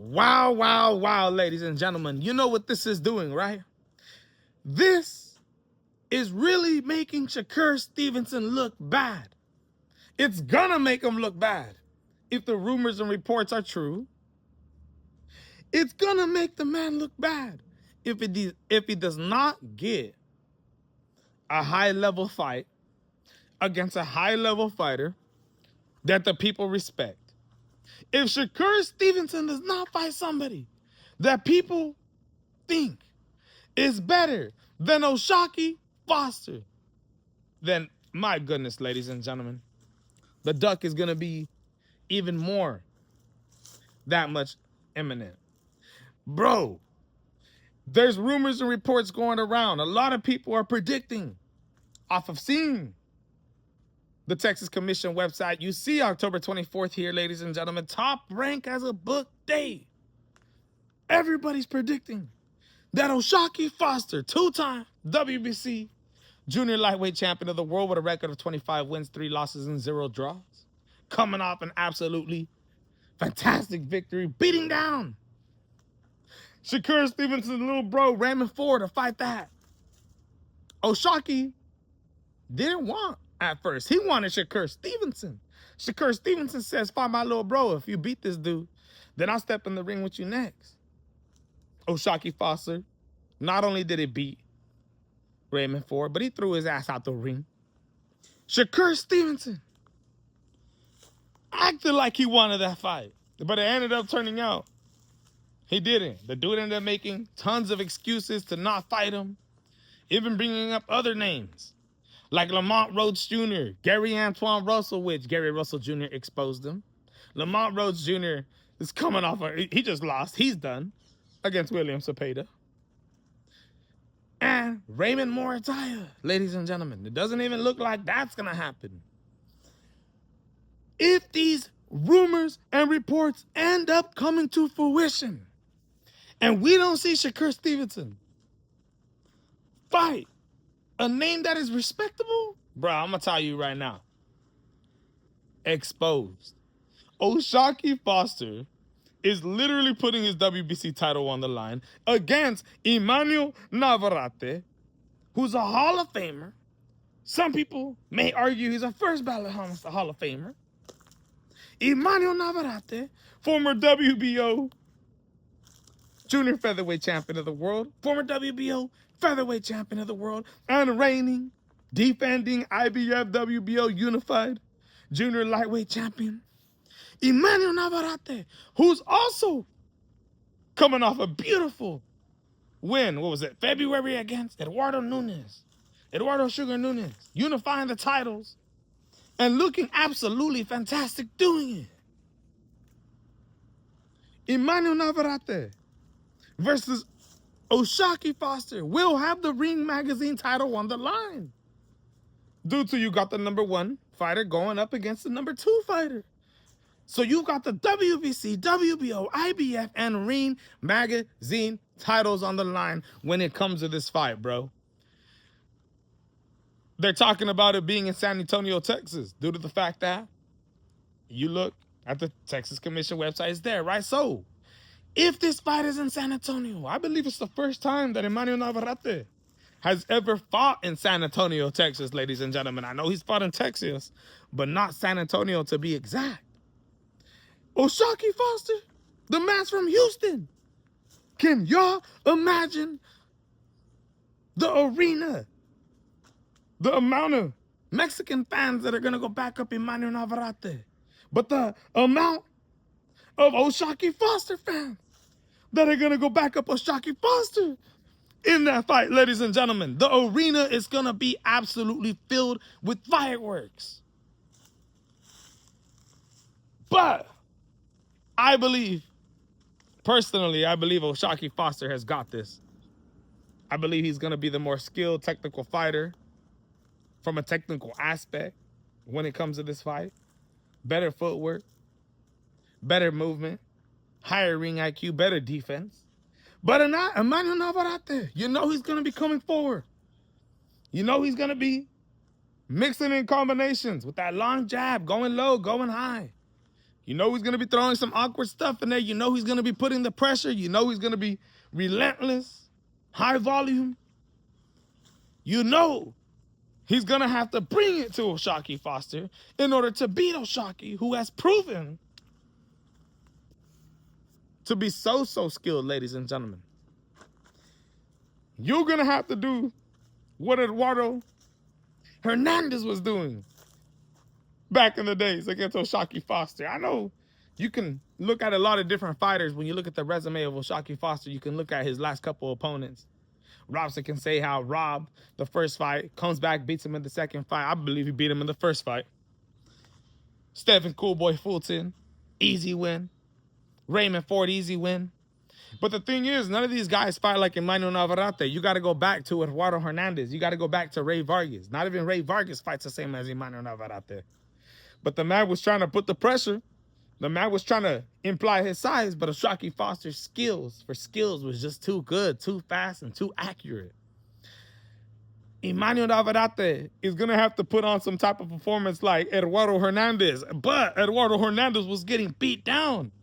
Wow, wow, wow, ladies and gentlemen. You know what this is doing, right? This is really making Shakur Stevenson look bad. It's gonna make him look bad. If the rumors and reports are true, it's gonna make the man look bad. If he does not get a high-level fight against a high-level fighter that the people respect. If Shakur Stevenson does not fight somebody that people think is better than OSHAQUIE Foster, then my goodness, ladies and gentlemen, the duck is going to be even more that much imminent. Bro, there's rumors and reports going around. A lot of people are predicting off of seeing the Texas Commission website. You see October 24th here, ladies and gentlemen. Top rank as a book day. Everybody's predicting that OSHAQUIE Foster, two-time WBC junior lightweight champion of the world with a record of 25 wins, 3 losses, and 0 draws, coming off an absolutely fantastic victory, beating down Shakur Stevenson's little bro, Raymond Ford, to fight that. OSHAQUIE didn't want at first. He wanted Shakur Stevenson. Shakur Stevenson says, fight my little bro. If you beat this dude, then I'll step in the ring with you next. OSHAQUIE Foster, not only did he beat Raymond Ford, but he threw his ass out the ring. Shakur Stevenson acted like he wanted that fight, but it ended up turning out he didn't. The dude ended up making tons of excuses to not fight him, even bringing up other names like Lamont Rhodes Jr., Gary Antoine Russell, which Gary Russell Jr. exposed him. Lamont Rhodes Jr. is coming off, he just lost. He's done against William Cepeda. And Raymond Moritaya, ladies and gentlemen. It doesn't even look like that's going to happen. If these rumors and reports end up coming to fruition, and we don't see Shakur Stevenson fight a name that is respectable, bro, I'm going to tell you right now. Exposed. OSHAQUIE Foster is literally putting his WBC title on the line against EMANUEL Navarrete, who's a Hall of Famer. Some people may argue he's a first ballot Hall of Famer. EMANUEL Navarrete, former WBO junior featherweight champion of the world, former WBO featherweight champion of the world, and reigning, defending IBF WBO Unified junior lightweight champion. EMANUEL Navarrete, who's also coming off a beautiful win, what was it, February against Eduardo Sugar Nunes, unifying the titles and looking absolutely fantastic doing it. EMANUEL Navarrete versus OSHAQUIE Foster will have the Ring Magazine title on the line. Due to you got the #1 fighter going up against the #2 fighter. So you've got the WBC, WBO, IBF, and Ring Magazine titles on the line when it comes to this fight, bro. They're talking about it being in San Antonio, Texas, due to the fact that you look at the Texas Commission website, it's there, right? So if this fight is in San Antonio, I believe it's the first time that EMANUEL Navarrete has ever fought in San Antonio, Texas, ladies and gentlemen. I know he's fought in Texas, but not San Antonio to be exact. OSHAQUIE Foster, the man's from Houston. Can y'all imagine the arena, the amount of Mexican fans that are going to go back up EMANUEL Navarrete, but the amount of OSHAQUIE Foster fans that are going to go back up OSHAQUIE Foster in that fight, ladies and gentlemen. The arena is going to be absolutely filled with fireworks. But I believe, personally, I believe OSHAQUIE Foster has got this. I believe he's going to be the more skilled technical fighter from a technical aspect when it comes to this fight. Better footwork, better movement, higher ring IQ, better defense. But EMANUEL Navarrete, you know he's going to be coming forward. You know he's going to be mixing in combinations with that long jab, going low, going high. You know he's going to be throwing some awkward stuff in there. You know he's going to be putting the pressure. You know he's going to be relentless, high volume. You know he's going to have to bring it to OSHAQUIE Foster in order to beat OSHAQUIE, who has proven to be so skilled, ladies and gentlemen. You're going to have to do what Eduardo Hernandez was doing back in the days against OSHAQUIE Foster. I know you can look at a lot of different fighters. When you look at the resume of OSHAQUIE Foster, you can look at his last couple opponents. Robson can say how Rob, the first fight, comes back, beats him in the second fight. I believe he beat him in the first fight. Stephen Coolboy Fulton, easy win. Raymond Ford, easy win. But the thing is, none of these guys fight like Emmanuel Navarrete. You got to go back to Eduardo Hernandez. You got to go back to Ray Vargas. Not even Ray Vargas fights the same as Emmanuel Navarrete. But the man was trying to put the pressure. The man was trying to imply his size, but OSHAQUIE Foster's skills was just too good, too fast, and too accurate. Emmanuel Navarrete is going to have to put on some type of performance like Eduardo Hernandez. But Eduardo Hernandez was getting beat down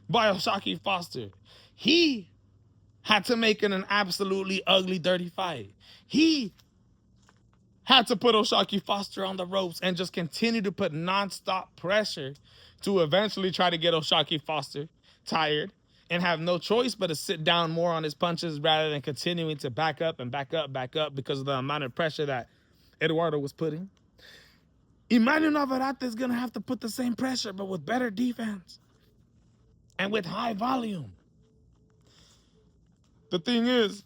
by OSHAQUIE Foster. He had to make it an absolutely ugly, dirty fight. He had to put OSHAQUIE Foster on the ropes and just continue to put nonstop pressure to eventually try to get OSHAQUIE Foster tired and have no choice but to sit down more on his punches rather than continuing to back up because of the amount of pressure that Eduardo was putting. Emmanuel Navarrete is going to have to put the same pressure, but with better defense and with high volume. The thing is,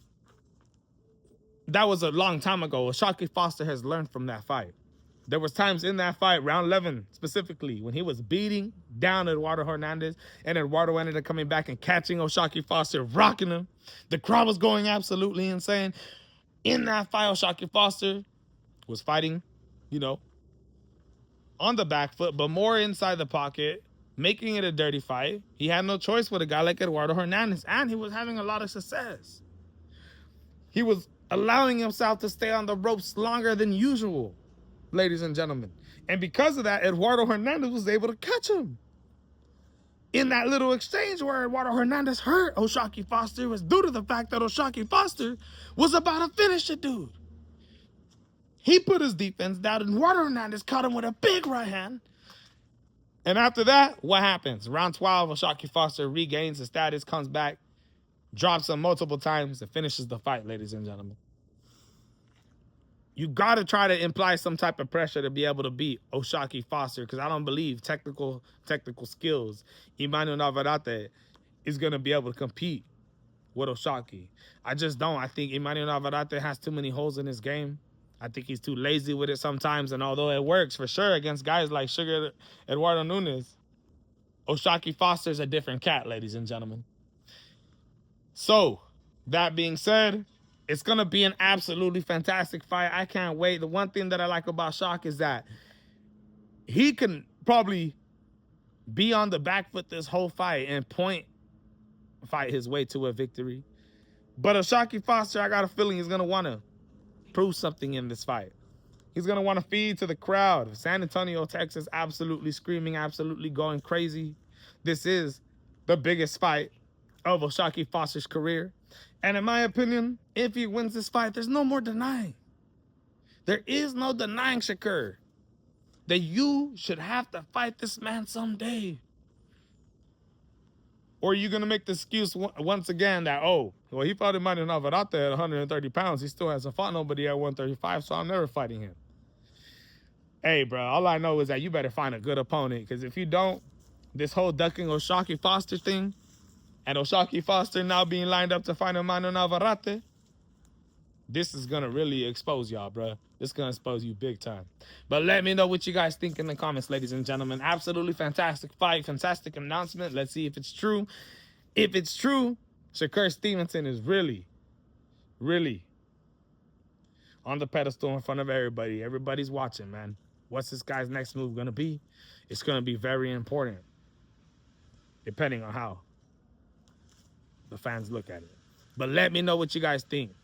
that was a long time ago. OSHAQUIE Foster has learned from that fight. There was times in that fight, round 11 specifically, when he was beating down Eduardo Hernandez, and Eduardo ended up coming back and catching OSHAQUIE Foster, rocking him. The crowd was going absolutely insane. In that fight, OSHAQUIE Foster was fighting, you know, on the back foot, but more inside the pocket, making it a dirty fight. He had no choice with a guy like Eduardo Hernandez, and he was having a lot of success. He was allowing himself to stay on the ropes longer than usual, ladies and gentlemen. And because of that, Eduardo Hernandez was able to catch him. In that little exchange where Eduardo Hernandez hurt OSHAQUIE Foster was due to the fact that OSHAQUIE Foster was about to finish the dude. He put his defense down, and Eduardo Hernandez caught him with a big right hand. And after that, what happens? Round 12, OSHAQUIE Foster regains his status, comes back, drops him multiple times, and finishes the fight, ladies and gentlemen. You got to try to imply some type of pressure to be able to beat OSHAQUIE Foster, because I don't believe technical skills, Emmanuel Navarrete is going to be able to compete with OSHAQUIE. I just don't. I think Emmanuel Navarrete has too many holes in his game. I think he's too lazy with it sometimes, and although it works for sure against guys like Sugar Eduardo Nunes, OSHAQUIE Foster is a different cat, ladies and gentlemen. So, that being said, it's going to be an absolutely fantastic fight. I can't wait. The one thing that I like about Shaq is that he can probably be on the back foot this whole fight and fight his way to a victory. But OSHAQUIE Foster, I got a feeling he's going to want to prove something in this fight. He's going to want to feed to the crowd. San Antonio, Texas, absolutely screaming, absolutely going crazy. This is the biggest fight of OSHAQUIE Foster's career. And in my opinion, if he wins this fight, there's no more denying. There is no denying, Shakur, that you should have to fight this man someday. Or are you going to make the excuse once again that, oh, well, he fought Emmanuel Navarrete at 130 pounds. He still hasn't fought nobody at 135, so I'm never fighting him. Hey, bro, all I know is that you better find a good opponent, because if you don't, this whole ducking OSHAQUIE Foster thing, and OSHAQUIE Foster now being lined up to fight Emmanuel Navarrete, this is going to really expose y'all, bro. This is going to expose you big time. But let me know what you guys think in the comments, ladies and gentlemen. Absolutely fantastic fight, fantastic announcement. Let's see if it's true. If it's true, Shakur Stevenson is really, really on the pedestal in front of everybody. Everybody's watching, man. What's this guy's next move going to be? It's going to be very important, depending on how the fans look at it. But let me know what you guys think.